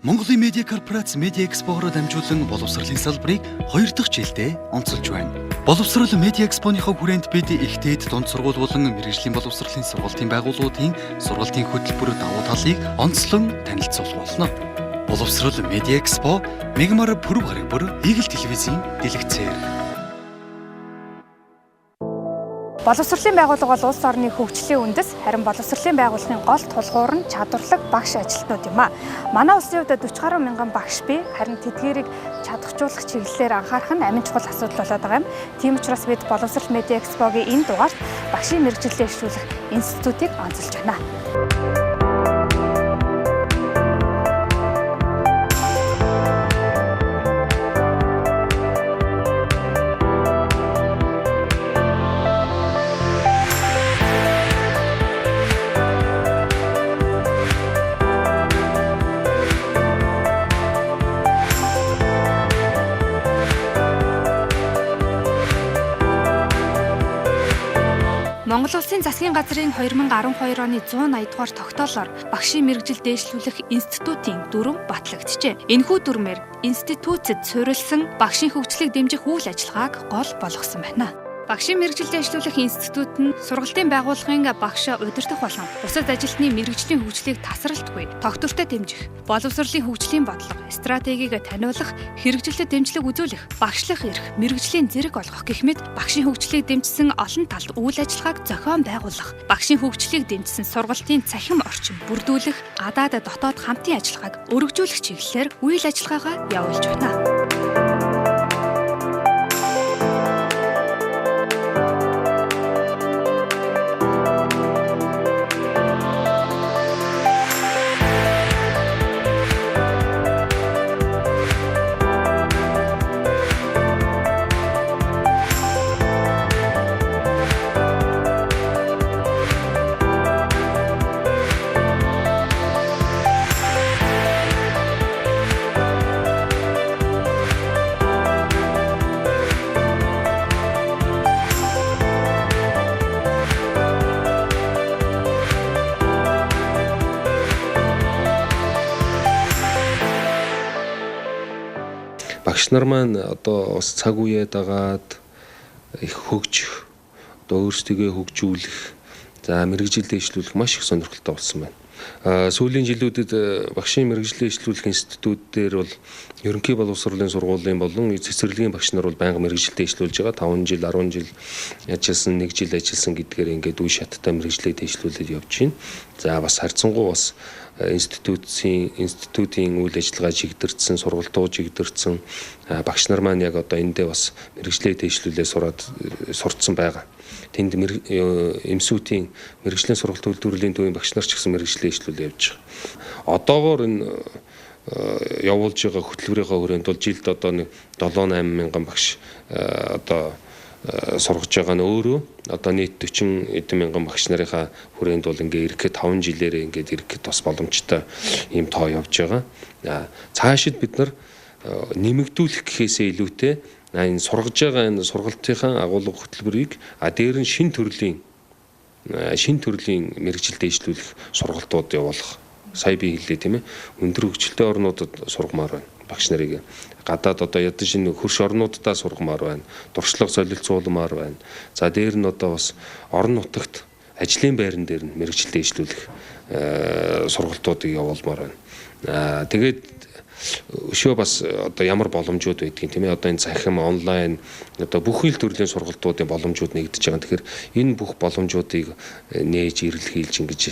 Монголын медиа корпорац Медиа Экспогоор дамжуулан боловсролын салбарыг 2 дахь жилдээ онцолж байна. Боловсрол Медиа Экспоныхоо хүрээнд бид ихтэйд дунд сургууль болон мэргэжлийн боловсролын сургалтын байгууллагуудын сургалтын хөтөлбөр давуу талыг онцлон танилцуулах болно. Боловсрол Медиа Экспо Мегмар Пүрэв харигбар Игэл телевизийн дэлгэцээр. Боловсролын байгууллага бол улс орны хөгжлийн үндэс, харин боловсролын байгууллагын гол тулгуур нь чадварлаг багш ажилтнууд юм а. Манай улсын хувьд 40 гаруй мянган багш бий, харин тэдгээрийг чадахжуулах чиглэлээр анхаарах нь амин чухал асуудал болоод байгаа юм. Тийм учраас бид Боловсрол Медиа Экспогийн энэ дугаарт багшийн мэргэжилтэд эхлүүлэх институтыг онцолж байна. Монгол Улсын засгийн газрын 2012 оны 180 дугаар тогтоолоор багшийн мэргэжил дээшлүүлэх институтын дүрм батлагджээ. Энэхүү дүрмээр институцэд суурилсан багшийн хөгжлийг дэмжих үйл ажиллагааг гол болгосон байна. Багшийн мэргэжил дээшлүүлэх институт нь сургалтын байгууллагын багшаа удирдах болон бусад ажилтны мэргэжлийн хөгжлийг тасралтгүй тогтвортой дэмжих, боловсролын хөгжлийн бодлого, стратегийг таниулах, хэрэгжилтэд дэмжлэг үзүүлэх, багшлах эрх, мэргэжлийн зэрэг олгох гэх мэт багшийн хөгжлийг дэмжсэн олон талт үйл ажиллагааг зохион байгуулах, багшийн хөгжлийг дэмжсэн сургалтын цахим орчин бүрдүүлэх, гадаад дотоод хамтын ажиллагааг өргөжүүлэх чиглэлээр үйл ажиллагаагаа явуулж байна. Багш нар маань одоо бас цаг үеэ дагаад их хөгжих, одоо өөрсдөө хөгжүүлэх, за мэргэжил дээшлүүлэх маш их сонирхолтой болсон байна. Сүүлийн жилүүдэд багшийн мэргэжил дээшлүүлэх институт дээр бол ерөнхий боловсролын сургуулийн болон цэцэрлэгийн багш нар бол байнга мэргэжил дээшлүүлж байгаа. 5 жил, 10 жил ажилласан, 1 жил ажилласан гэдгээр ингээд үе шаттай мэргэжлээ дээшлүүлээд явж байна. За бас харьцангуй бас институтын үйл ажиллагаа чигдэрсэн, сургалтууд чигдэрсэн багш нар маань яг одоо эндээ бас мэргэжлээ дээшлүүлээ сурцсан байгаа. Тэнд эмсүүтийн мэргэжлийн сургалт үйлдвэрлэлийн төвийн багш нар ч гэсэн мэргэжлээ дээшлүүлээ явж байгаа. Одоогоор энэ явуулж байгаа хөтөлбөрийнхөө хүрээнд бол жилд одоо 7-8 мянган багш одоо сургаж байгаа нь өөрөө одоо нийт 40 эдэн мянган багш нарынхаа хүрээнд бол ингээ ирэхэд 5 жилээрээ ингээд ирэхэд бас боломжтой ийм тоо явж байгаа. Цаашид бид нар нэмэгдүүлэх гэхээсээ илүүтэй энэ сургаж байгаа энэ сургалтынхаа агуулга хөтөлбөрийг дээр нь шин төрлийн мэргэжил дээшлүүлэх сургалтууд явуулах. Сая би хэллээ тийм ээ. Өндөр хөгжилтэй орнуудад сургамаар байна багш нарыг. Гадаад одоо ядаж шинэ хөрш орнуудаа сургамаар байна. Дуршлаг солилцуулмаар байна. За дээр нь одоо бас орон нутагт ажлын байран дээр нь мэргэжил дээшлүүлэх сургалтуудыг явуулмаар байна. Тэгээд өшөө бас одоо ямар боломжууд байдгийг тийм ээ, одоо энэ захим онлайн одоо бүх ил төрлийн сургалтуудын боломжууд нэгдэж байгаа. Тэгэхээр энэ бүх боломжуудыг нээж ирэлхийлж ингэж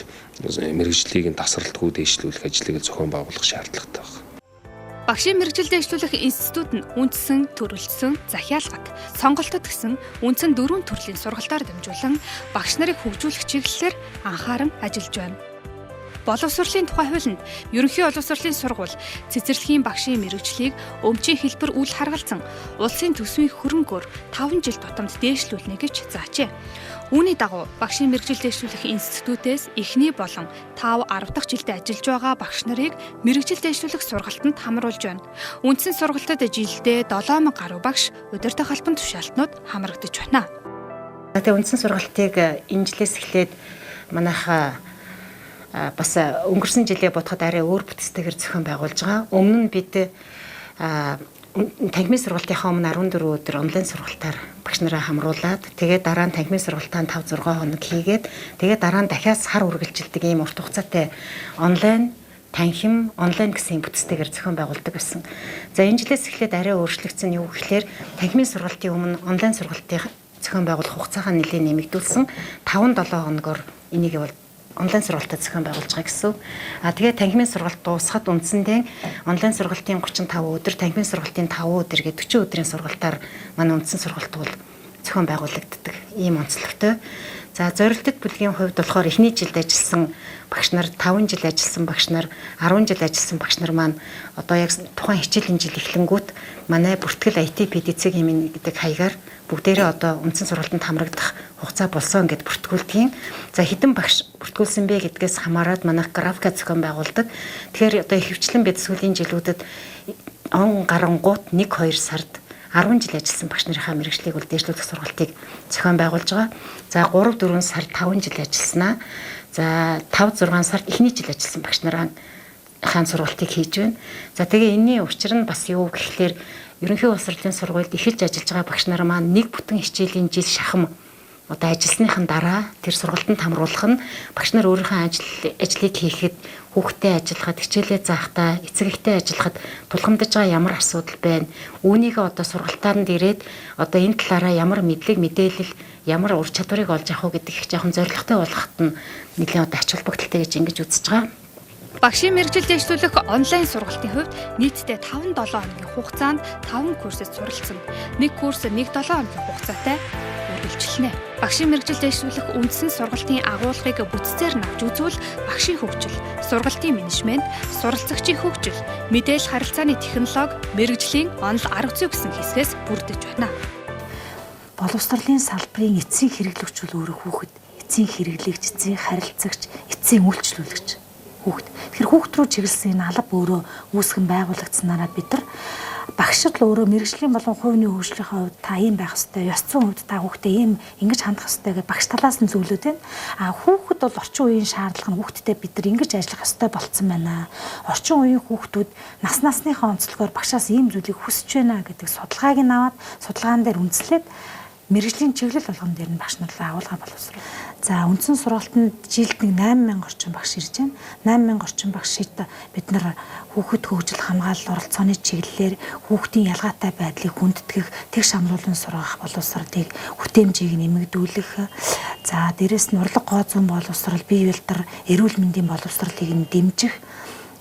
мэргэжлийг тасралтгүй дээшлүүлэх ажлыг зохион байгуулах шаардлагатай байна. Багшийн мэргэжил дээшлүүлэх институт нь үндсэн, төрөлжсөн, захиалгат, сонголтод гэсэн үндсэн 4 төрлийн сургалтаар дамжуулан багш нарыг хөгжүүлэх чиглэлээр анхааран ажиллаж байна. Боловсролын тухай хуулинд ерөнхий боловсролын сургууль цэцэрлэгийн багшийн мэргэжлийг өмчийн хэлбэр үл харгалзан улсын төсвийн хөрөнгөөр 5 жил тутамд дээшлүүлнэ гэж заажээ. Үүний дагуу багшийн мэргэжил дээшлүүлэх институтээс эхний болон 5-10 дахь жилдээ ажиллаж байгаа багш нарыг мэргэжил дээшлүүлэх сургалтанд хамруулж байна. Үндсэн сургалтад жилдээ 7000 гаруй багш удирдах албан тушаалтнууд хамрагдаж байна. Тэгээ үндсэн сургалтыг энэ жилээс эхлээд манайхаа бас өнгөрсөн жилээ бодоход арай өөр бүтцтэйгээр зохион байгуулж байгаа. Өмнө нь бид танхимын сургалтынхаа өмнө 14 өдөр онлайн сургалтаар багш нараа хамруулад тэгээд дараа нь танхимын сургалтаа 5-6 хоног хийгээд тэгээд дараа нь дахиад сар үргэлжилдэг ийм урт хугацаатай онлайн танхим онлайн гэсэн бүтцтэйгээр зохион байгуулдаг байсан. За энэ жилээс эхлээд арай өөрчлөгдсөн юу гэхээр танхимын сургалтын өмнө онлайн сургалтын зохион байгуулах хугацаагаа нэлээд нэмэгдүүлсэн 5-7 хоногор энийг бол онлайн сургалтад зохион байгуулж байгаа гэсэн. Тэгээд танхимын сургалт дуусахад үндсэндээ онлайн сургалтын 35 өдөр, танхимын сургалтын 5 өдөр гээд 40 өдрийн сургалтаар манай үндсэн сургалт бол зохион байгуулагддаг. Ийм онцлогтой. За зорилттой бүлгийн хувьд болохоор эхний жилд ажилласан багш нар, 5 жил ажилласан багш нар, 10 жил ажилласан багш нар маань одоо яг тухайн хичээлийн жил эхлэнгүүт манай бүртгэл ITPD цэг хэмээн гэдэг хаягаар бүгдээрээ одоо үндсэн сургалтанд хамрагдах хугацаа болсон гэд бүртгүүлдэг. За хэдэн багш бүртгүүлсэн бэ гэдгээс хамаарат манайх графика зохион байгуулдаг. Тэгэхээр одоо ихэвчлэн бид сүүлийн жилүүдэд он гарангуут 1-2 сард 10 жил ажилласан багш нарын мэргэжлийг бол дээшлүүлэх сургалтыг зохион байгуулж байгаа. За 3-4 сард 5 жил ажилласнаа. За 5-6 сард эхний жил ажилласан багш нарын сургалтыг хийж байна. За тэгээ энэний учир нь бас юу гэхлээр ерөнхий боловсролын сургуульд эхэлж ажиллаж байгаа багш нар маань нэг бүтэн хичээлийн жил шахам одоо ажилласныхан дараа тэр сургалтанд хамруулах нь багш нар өөрийнхөө ажлыг хийхэд хүүхдэд ажиллахад хичээлээ заахтаа эцэг эхтэй ажиллахад тулгамдж байгаа ямар асуудал байна. Үүнийг одоо сургалтанд ирээд одоо энэ талаараа ямар мэдлэг мэдээлэл ямар ур чадварыг олж авах уу гэдэг их жоохон зоригтой болгоход нь нэлээд одоо ач холбогдолтой гэж ингэж үзэж байгаа. Багшийн мэргэжил дэвшлүүлэх онлайн сургалтын хувьд нийтдээ 5-7 хоногийн хугацаанд 5 курсэд суралцсан. Нэг курс 1-7 хоногийн хугацаатай үргэлжилнэ. Багшийн мэргэжил дэвшлүүлэх үндсэн сургалтын агуулгыг бүтцээр навж үзвэл багшийн хөгжил, сургалтын менежмент, суралцагчийн хөгжил, мэдээлэл харилцааны технологи, мэргэжлийн онол арга зүй гэсэн хэсгээс бүрдэж байна. Боловсролын салбарын эцсийн хэрэглэгч бол өөрөө хүүхэд, эцсийн хэрэглэгч, эцсийн харилцагч, эцсийн үйлчлүүлэгч. Тэгэхээр хүүхд рүү чиглэсэн энэ алба өөрөө үүсгэн байгуулагдсанараа бид нар багшд л өөрөө мэргэжлийн болон хувийн хөгжлийн хувьд та ийм байх ёстой, ёс зүйн хувьд та хүүхдээ ийм ингэж хандах ёстой гэж багш талаас нь зөвлөд байна. Хүүхэд бол орчин үеийн шаардлага нь хүүхдэд бид нар ингэж ажиллах ёстой болцсон байна. Орчин үеийн хүүхдүүд насныхаа онцлогоор багшаас ийм зүйлийг хүсэж байна гэдэг судалгааг нь аваад судалгаан дээр үндэслээд мэргэжлийн чиглэл болгон дээр нь багш нар агуулга боловсрол. За үндсэн сургалтанд жилд 8000 орчим багш ирж байна. 8000 орчим багшид бид нар хүүхэд хөгжил хамгаалал оролцооны чиглэлээр хүүхдийн ялгаатай байдлыг хүндэтгэх, тэгш амруулан сургах боловсролыг хүтээмжийг нэмэгдүүлэх. За дээрэс нь урлаг гоо зүүн боловсрол, бие бэлдэр, эрүүл мэндийн боловсролыг нь дэмжих.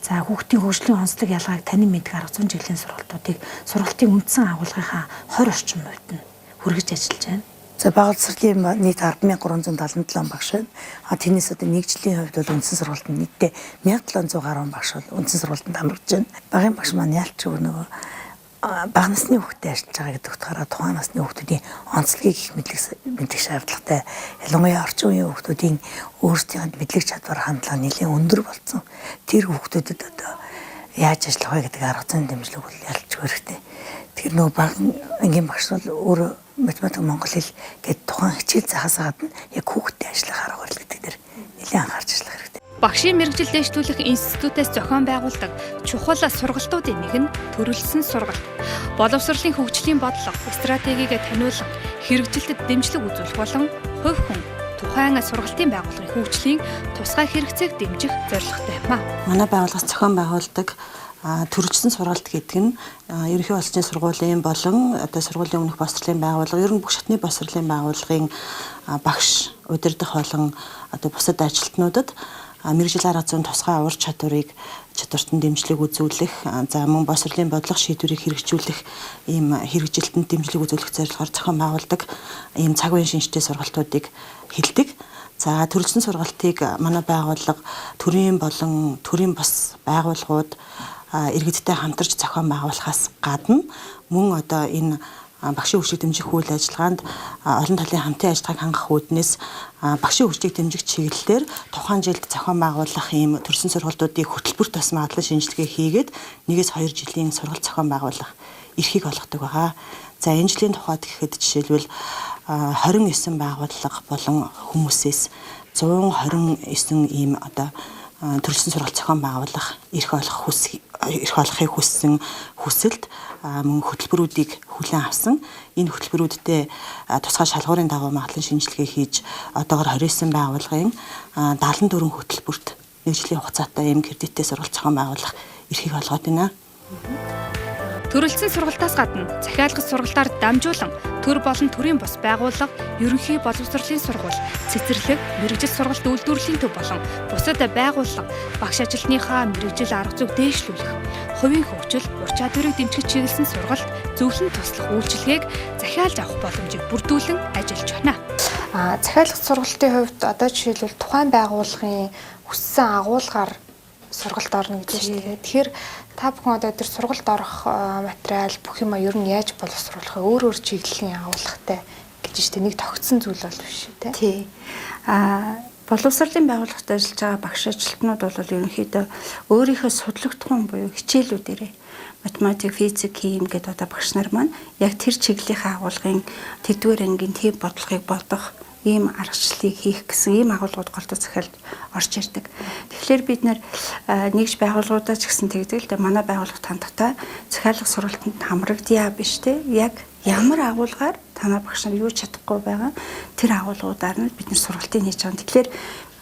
За хүүхдийн хөгжлийн онцлог ялгааг танин мэдэх арга зүйн чиглэлийн сургалтуудыг сургалтын үндсэн агуулгынхаа 20 орчим хувьд нь хүргэж ажиллаж байна. За багцлын нийт 10,377 багш байна. Тэрнээс одоо нэг жилийн хувьд бол үндсэн сургалтанд нийтдээ 1700 гаруй багш бол үндсэн сургалтанд хамрагдж байна. Багийн багш маань ялч нөгөө бага насны хүүхдэд ажиллаж байгаа гэдэг утгаараа тухайн насны хүүхдүүдийн онцлогийг их мэдлэг шаардлагатай. Ялангуяа орчин үеийн хүүхдүүдийн өөрсдийн мэдлэг чадвар хандлага нэлээд өндөр болсон. Тэр хүүхдүүдэд одоо яаж ажиллах вэ гэдэг арга зүйн дэмжлэг бол ялч хэрэгтэй. Тэр нөгөө багийн ангийн багш бол өөрөө математик монгол хэл гэдэг тухайн хичээл заахаас гадна яг хүүхдэд ажиллах арга барил гэдэг дээр нэлээд анхаарч ажиллах хэрэгтэй. Багшийн мэргэжил дэвшлүүлэх институтээс зохион байгуулдаг чухал сургалтуудын нэг нь төрөлсөн сургалт. Боловсролын хөгжлийн бодлого, стратегийг таниулах, хэрэгжилтэд дэмжлэг үзүүлэх болон хувь хүн тухайн сургалтын байгууллагын хөгжлийн тусгай хэрэгцээг дэмжих зорилготой юм. Манай байгууллагаас зохион байгуулдаг төрөлжсөн сургалт гэдэг нь ерөнхий боловсролын сургуулийн болон одоо сургуулийн өмнөх боловсролын байгууллага, ер нь бүх шатны боловсролын байгууллагын багш, удирдах болон одоо бусад ажилтнуудад мэргэжил арга зүйн тусгай ур чадварыг чадварт нь дэмжлэг үзүүлэх, за мөн боловсролын бодлого шийдвэрийг хэрэгжүүлэх ийм хэрэгжилтэнд дэмжлэг үзүүлэх зорилгоор зохион байгуулдаг ийм цаг үеийн шинжтэй сургалтуудыг хэлдэг. За төрөлжсөн сургалтыг манай байгууллага төрийн болон төрийн бас байгууллагууд иргэдтэй хамтарч зохион байгуулахаас гадна мөн одоо энэ багшийн хөгжлийг дэмжих үйл ажиллагаанд олон талын хамтын ажиллагааг хангах үүднээс багшийн хөгжлийг дэмжих чиглэлээр тухайн жилд зохион байгуулах ийм төрөлсөн сургалтуудыг хөтөлбөрт бас магадлал шинжилгээ хийгээд 1-2 жилийн сургалт зохион байгуулах эрхийг олгодог байгаа. За энэ жилийн тухайд гэхэд жишээлбэл 29 байгууллага болон хүмүүсээс 129 ийм одоо төрөлсөн сургалт зохион байгуулах, эрх олохыг хүссэн хүсэлд мөн хөтөлбөрүүдийг хүлээн авсан. Энэ хөтөлбөрүүдтэй тусгай шалгуурын дагуу магадлан шинжилгээ хийж одоогоор 29 байгууллагын 74 хөтөлбөрт нэг жилийн хугацаатай ийм кредиттэй сургалт зохион байгуулах эрхийг олгоод байна. Төрөлцсөн сургалтаас гадна захиалгын сургалтаар дамжуулан төр болон төрийн бус байгууллага, ерөнхий боловсролын сургууль, цэцэрлэг, мэрэгжил сургалт үйлдвэрлэлийн төв болон бусад байгууллага багш ажилтныхаа мэрэгжил арга зүйг дээшлүүлэх, хувийн хөгжил, ур чадварыг дэмжих чиглэсэн сургалт, зөвлөн туслах үйлчилгээг захиалж авах боломжийг бүрдүүлэн ажиллаж байна. Захиалгын сургалтын хувьд одоо жишээлбэл тухайн байгууллагын хүссэн агуулгаар сургалт орно гэж байна шүү дээ. Тэгэхээр та бүхэн одоо тэр сургалт орох материал бүх юм ер нь яаж боловсруулах вэ? Өөр чиглэлийн агуулгатай гэж штэ нэг тогтсон зүйл бол биш үү? Тий. Боловсролын байгууллагад ажиллаж байгаа багш ажилтнууд бол ерөнхийдөө өөрийнхөө судлагдсан буюу хичээлүүдээрээ математик, физик, хим гэдэг одоо багш нар маань яг тэр чиглэлийн агуулгын тэдгээр ангийн төв бодлогыг бодох ийм аргачлалыг хийх гэсэн ийм агуулгууд голдож захиалж орж ирдэг. Тэгэхээр бид нэгж байгууллагуудаа ч гэсэн тэгдэг л дээ манай байгууллага тандахтай захиалга сургалтанд хамрагдъя биш те. Яг ямар агуулгаар танай багш нар юу чадахгүй байгаа тэр агуулгуудаар нь бид нар сургалтыг хийж байгаа. Тэгэхээр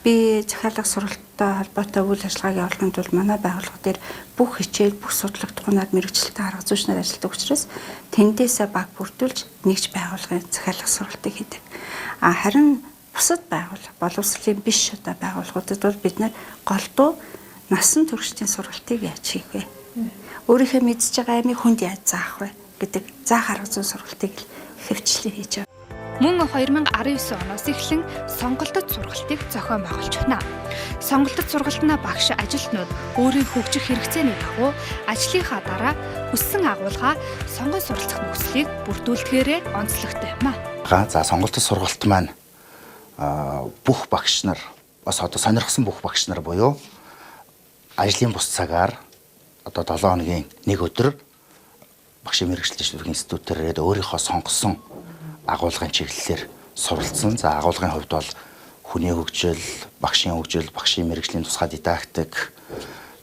би захиалга сургалттай холбоотой үйл ажиллагааг явуулахын тулд манай байгууллага дээр бүх хичээл, бүх судлагдхуунаар мэрэгчлэлтэй арга зүйчнэр ажилладаг учраас тэндээсээ баг бүрдүүлж нэгж байгууллагын захиалга сургалтыг хийдэг. Харин бусад байгууллага, боловсролын биш одоо байгууллагуудад бол бид нар голдуу насан туршийн сургалтыг яаж хийх вэ? Өөрийнхөө мэдж байгаа амийг хүнд яаж заах вэ гэдэг заах арга зүйн сургалтыг хөвчлээ хийж байгаа. Мөн 2019 оноос эхлэн сонголтод сургалтыг зохион байгуулж байна. Сонголтод сургалтнаа багш ажилтнууд өөрийн хөгжих хэрэгцээний дагуу ажлынхаа дараа хүссэн агуулгаа сонгон суралцах нөхцөлийг бүрдүүлдгээрээ онцлогтой юм а. За сонголтод сургалт маань бүх багш нар бас одоо сонирхсан бүх багш нар буюу ажлын бус цагаар одоо 7 хоногийн нэг өдөр багшийн мэргэжилтийн шилжүүлэх институтээр ирээд өөрийнхөө сонгосон агуулгын чиглэлээр суралцсан. За агуулгын хувьд бол хүний хөгжил, багшийн мэргэжлийн тусгай дидактик,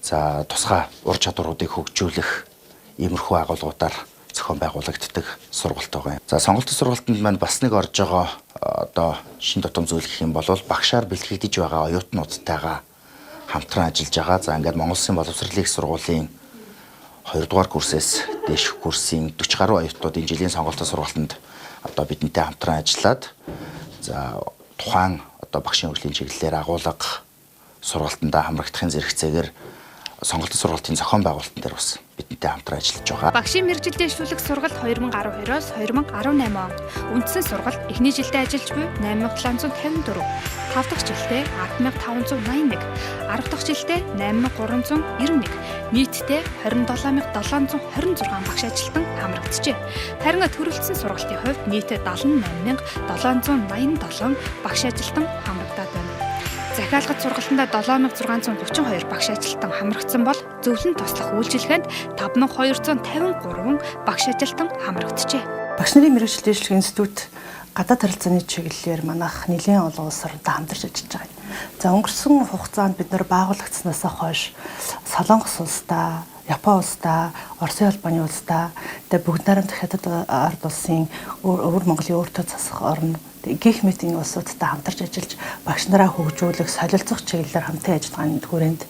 за тусгай ур чадваруудыг хөгжүүлэх иймэрхүү агуулгуудаар зохион байгуулагддаг сургалт байгаа юм. За сонголтын сургалтанд маань бас нэг орж байгаа одоо шин тутам зүйл гэх юм бол багшаар бэлтгэгдэж байгаа оюутнуудтайгаа хамтран ажиллаж байгаа. За ингээд Монгол Улсын боловсролын их сургуулийн 2 дугаар курсээс дээшх курсын 40 гаруй оюутнууд энэ жилийн сонголтын сургалтанд одоо бидэнтэй хамтран ажиллаад за тухайн одоо багшийн хөгжлийн чиглэлээр агуулга сургалтандаа хамрагдахын зэрэгцээгээр сонголтын сургалтын зохион байгуулалтан дээр бас бидэнтэй хамтран ажиллаж байгаа. Багшийн мэргэжил дэвшлүүлэх сургалт 2012-оос 2018 он. Үндсэн сургалт эхний жилдээ ажиллаж буй 8754, 5 дахь жилдээ 10581, 10 дахь жилдээ 8391, нийтдээ 27726 багш ажилтан хамрагджээ. Харин төрөлцсөн сургалтын хувьд нийтдээ 78787 багш ажилтан хамрагдаад байна. Захиалгад сургалтандаа 7632 багш ажилтан хамрагдсан бол зөвлөн туслах үйлчилгээнд 5253 багш ажилтан хамрагджээ. Багш нарын мэргэжил дэвшлэх институт гадаад харилцааны чиглэлээр манайх нэлийн олон улс орнтой хамтарч ажиллаж байгаа юм. За өнгөрсөн хугацаанд бид нар байгуулагдсанаас хойш Солонгос улстай, Япон улстай, Оросын албаны улстай, тэгээ бүгд найрамдах хятад ард улсын өвөр Монголын өөртөө засах орн гэх мэт энэ улсуудтай хамтарч ажиллаж багш нараа хөгжүүлэх, солилцох чиглэлээр хамтын ажиллагааны хүрээнд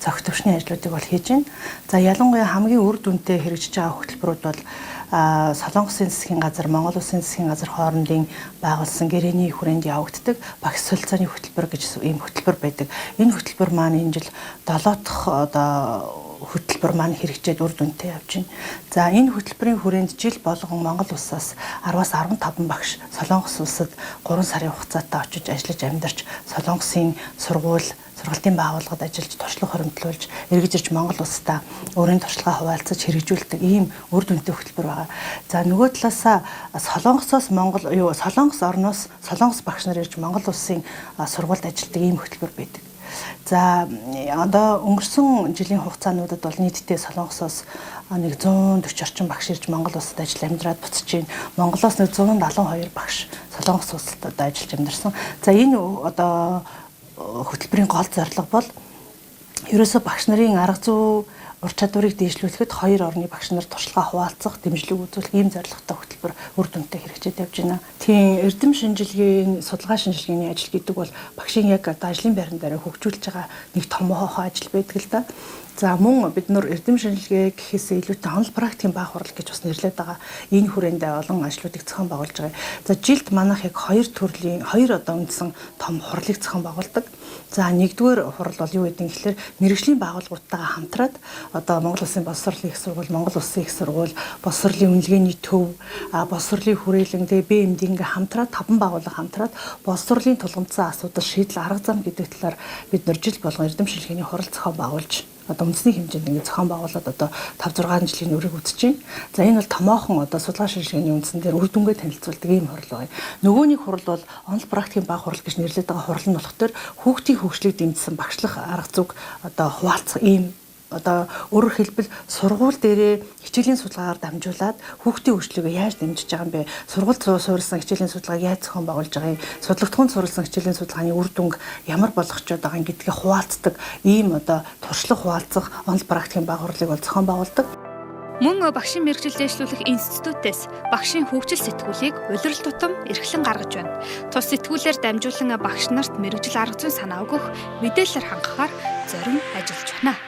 зохих төвшний ажлуудыг бол хийж байна. За ялангуяа хамгийн үр дүнтэй хэрэгжиж байгаа хөтөлбөрүүд бол Солонгосын засгийн газар, Монгол Улсын засгийн газар хоорондын байгуулсан гэрээний хүрээнд явагддаг багш солилцооны хөтөлбөр гэж ийм хөтөлбөр байдаг. Энэ хөтөлбөр маань энэ жил 7 дахь одоо хөтөлбөр маань хэрэгжээд үр дүнтэй явж байна. За энэ хөтөлбөрийн хүрээнд жил болгон Монгол улсаас 10-аас 15 багш Солонгос улсад 3 сарын хугацаатай очиж ажиллаж амьдарч Солонгосын сургалтын байгууллагад ажиллаж туршлага хоримтлуулж эргэж ирж Монгол улстай өөрийн туршлагаа хуваалцаж хэрэгжүүлдэг ийм үр дүнтэй хөтөлбөр байгаа. За нөгөө талаасаа Солонгос орноос Солонгос багш нар ирж Монгол улсын сургуульд ажилладаг ийм хөтөлбөр байдаг. За одоо өнгөрсөн жилийн хугацаануудад бол нийтдээ Солонгосоос нэг 140 орчим багш ирж Монгол улсад ажил амьдраад буцаж байна. Монголоос нэг 172 багш Солонгос улсад ажиллаж амьдарсан. За энэ одоо хөтөлбөрийн гол зорилго бол ерөөсө багш нарын арга зүй ур чадварыг дээшлүүлэхэд хоёр орны багш нар туршлагаа хуваалцах, дэмжлэг үзүүлэх ийм зорилготой хөтөлбөр үр дүнтэй хэрэгжиж явж байна. Тийм эрдэм шинжилгээний судалгаа шинжилгээний ажил гэдэг бол багшийн яг одоо ажлын байран дээр хөгжүүлж байгаа нэг том ажил байдаг л да. За мөн бид нар эрдэм шинжилгээ гэхээсээ илүүтэй онл практикийн баах хурал гэж бас нэрлэдэг байгаа. Энэ хүрээнд олон ажлуудыг зохион байгуулж байгаа. За жилд манайх яг хоёр одоо үндсэн том хурлыг зохион байгуулдаг. За нэгдүгээр хурал бол юу гэдэг нь гэхээр мэрэгжлийн байгууллагуудтайгаа хамтраад одоо Монгол Улсын боловсролын их сургууль, Монгол Улсын их сургууль, боловсролын үнэлгээний төв, боловсролын хүрээлэн, BMD ингээ хамтраад 5 байгууллага хамтраад боловсролын тулгымцсан асуудал шийдэл арга зам гэдэг талаар бид нар жил болгон эрдэм шинжилгээний хурал зохион байгуулж одоо үндэсний хэмжээнд ингэ зохион байгуулад одоо 5-6 жилийн үрийг үзэж байна. За энэ бол томоохон одоо судалгаа шинжилгээний үндсэн дээр үр дүнгээ танилцуулдаг ийм хурал байна. Нөгөө нэг хурал бол онл практикийн бага хурал гэж нэрлэдэг байгаа хурал нь болохоор хүүхдийн хөгжлийг дэмжсэн багшлах арга зүг одоо хуваалцах ийм одоо өөрөөр хэлбэл сургууль дээрээ хичээлийн судалгаагаар дамжуулаад хүүхдийн хөгжлөөгөө яаж дэмжиж байгаа юм бэ? Сургуульд суурилсан хичээлийн судалгааг яаж зохион байгуулж байгаа юм? Судлагдхуйн суурилсан хичээлийн судалгааны үр дүнг ямар болгочод байгаа юм гэдгийг хуваалцдаг ийм одоо туршлага хуваалцах онл практикийн бага хурлыг бол зохион байгуулдаг. Мөн багшийн мэргэжил дэвшлүүлэх институтээс багшийн хөгжил сэтгүүлийг улирал тутам эрхлэн гаргаж байна. Тус сэтгүүлээр дамжуулан багш нарт мэргэжил арга зүйн санаа өгөх, мэдээлэлээр хангахаар зорин ажиллаж байна.